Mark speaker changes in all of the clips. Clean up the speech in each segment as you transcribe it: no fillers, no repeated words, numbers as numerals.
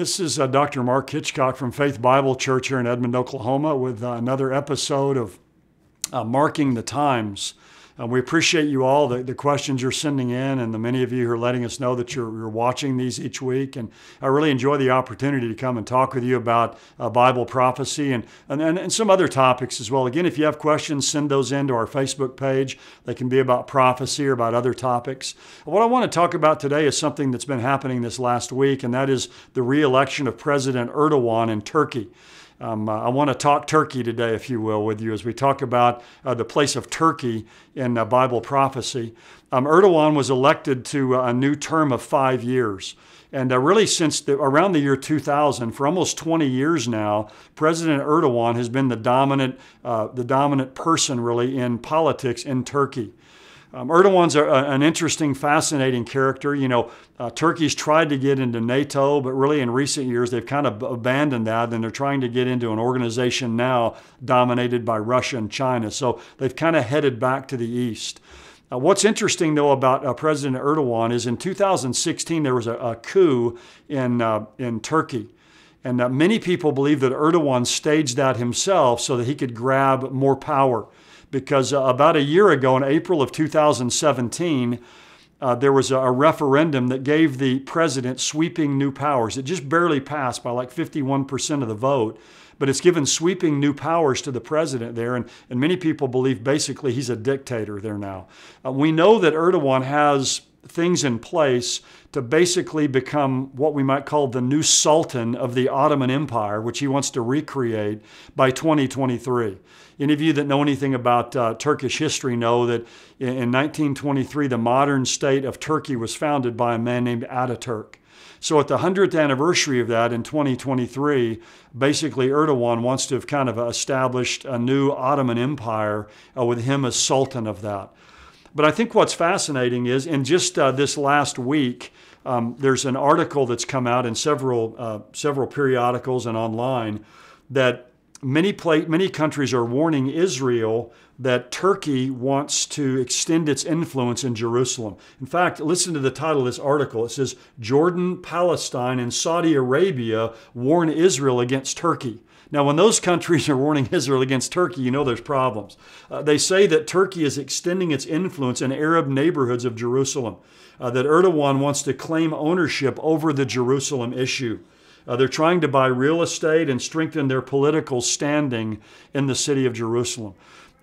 Speaker 1: This is Dr. Mark Hitchcock from Faith Bible Church here in Edmond, Oklahoma, with another episode of Marking the Times. We appreciate you all, the questions you're sending in, and the many of you who are letting us know that you're watching these each week. And I really enjoy the opportunity to come and talk with you about Bible prophecy and some other topics as well. Again, if you have questions, send those into our Facebook page. They can be about prophecy or about other topics. What I want to talk about today is something that's been happening this last week, and that is the re-election of President Erdogan in Turkey. I want to talk Turkey today, if you will, with you as we talk about the place of Turkey in Bible prophecy. Erdogan was elected to a new term of 5 years. And really since around the year 2000, for almost 20 years now, President Erdogan has been the dominant person really in politics in Turkey. Erdogan's an interesting, fascinating character. You know, Turkey's tried to get into NATO, but really in recent years they've kind of abandoned that, and they're trying to get into an organization now dominated by Russia and China. So they've kind of headed back to the east. What's interesting, though, about President Erdogan is in 2016 there was a coup in Turkey. And many people believe that Erdogan staged that himself so that he could grab more power. Because about a year ago, in April of 2017, there was a referendum that gave the president sweeping new powers. It just barely passed by like 51% of the vote, but it's given sweeping new powers to the president there, and many people believe basically he's a dictator there now. We know that Erdogan has things in place to basically become what we might call the new sultan of the Ottoman Empire, which he wants to recreate by 2023. Any of you that know anything about Turkish history know that in 1923, the modern state of Turkey was founded by a man named Ataturk. So at the 100th anniversary of that in 2023, basically Erdogan wants to have kind of established a new Ottoman Empire with him as sultan of that. But I think what's fascinating is in just this last week, there's an article that's come out in several periodicals and online that many countries are warning Israel that Turkey wants to extend its influence in Jerusalem. In fact, listen to the title of this article. It says, Jordan, Palestine, and Saudi Arabia warn Israel against Turkey. Now, when those countries are warning Israel against Turkey, you know there's problems. They say that Turkey is extending its influence in Arab neighborhoods of Jerusalem, that Erdogan wants to claim ownership over the Jerusalem issue. They're trying to buy real estate and strengthen their political standing in the city of Jerusalem.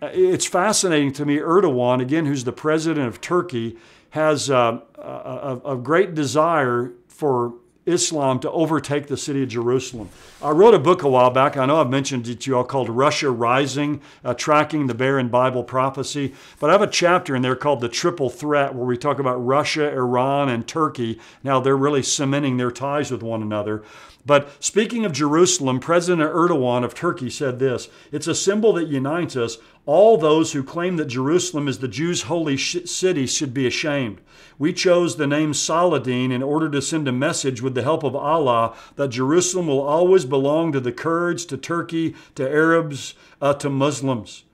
Speaker 1: It's fascinating to me, Erdogan, again, who's the president of Turkey, has a great desire for Islam to overtake the city of Jerusalem. I wrote a book a while back, I know I've mentioned it to you all, called Russia Rising, Tracking the Barren Bible Prophecy. But I have a chapter in there called The Triple Threat, where we talk about Russia, Iran, and Turkey. Now they're really cementing their ties with one another. But speaking of Jerusalem, President Erdogan of Turkey said this, "It's a symbol that unites us. All those who claim that Jerusalem is the Jews' holy city should be ashamed. We chose the name Saladin in order to send a message with the help of Allah that Jerusalem will always belong to the Kurds, to Turkey, to Arabs, to Muslims."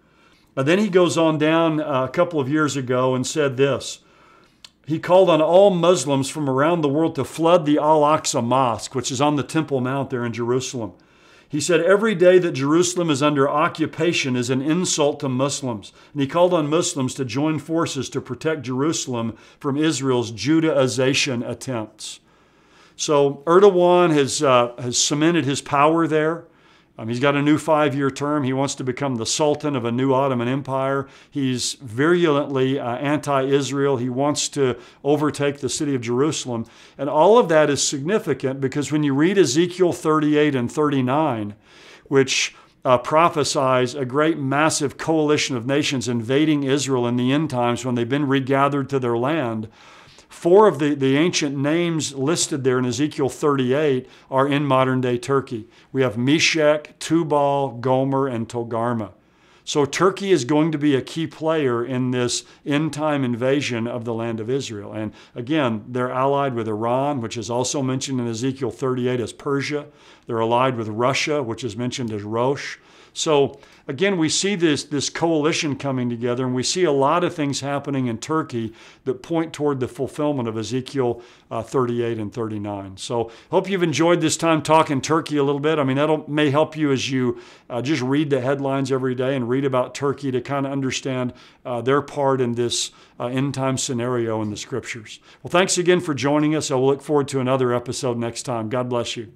Speaker 1: Then he goes on down a couple of years ago and said this. He called on all Muslims from around the world to flood the Al-Aqsa Mosque, which is on the Temple Mount there in Jerusalem. He said, every day that Jerusalem is under occupation is an insult to Muslims. And he called on Muslims to join forces to protect Jerusalem from Israel's Judaization attempts. So Erdogan has cemented his power there. He's got a new 5-year term. He wants to become the Sultan of a new Ottoman Empire. He's virulently anti-Israel. He wants to overtake the city of Jerusalem. And all of that is significant because when you read Ezekiel 38 and 39, which prophesies a great massive coalition of nations invading Israel in the end times when they've been regathered to their land, 4 of the ancient names listed there in Ezekiel 38 are in modern-day Turkey. We have Meshech, Tubal, Gomer, and Togarmah. So Turkey is going to be a key player in this end-time invasion of the land of Israel. And again, they're allied with Iran, which is also mentioned in Ezekiel 38 as Persia. They're allied with Russia, which is mentioned as Rosh. So again, we see this coalition coming together, and we see a lot of things happening in Turkey that point toward the fulfillment of Ezekiel 38 and 39. So hope you've enjoyed this time talking Turkey a little bit. I mean, that may help you as you just read the headlines every day and read about Turkey to kind of understand their part in this end time scenario in the scriptures. Well, thanks again for joining us. I will look forward to another episode next time. God bless you.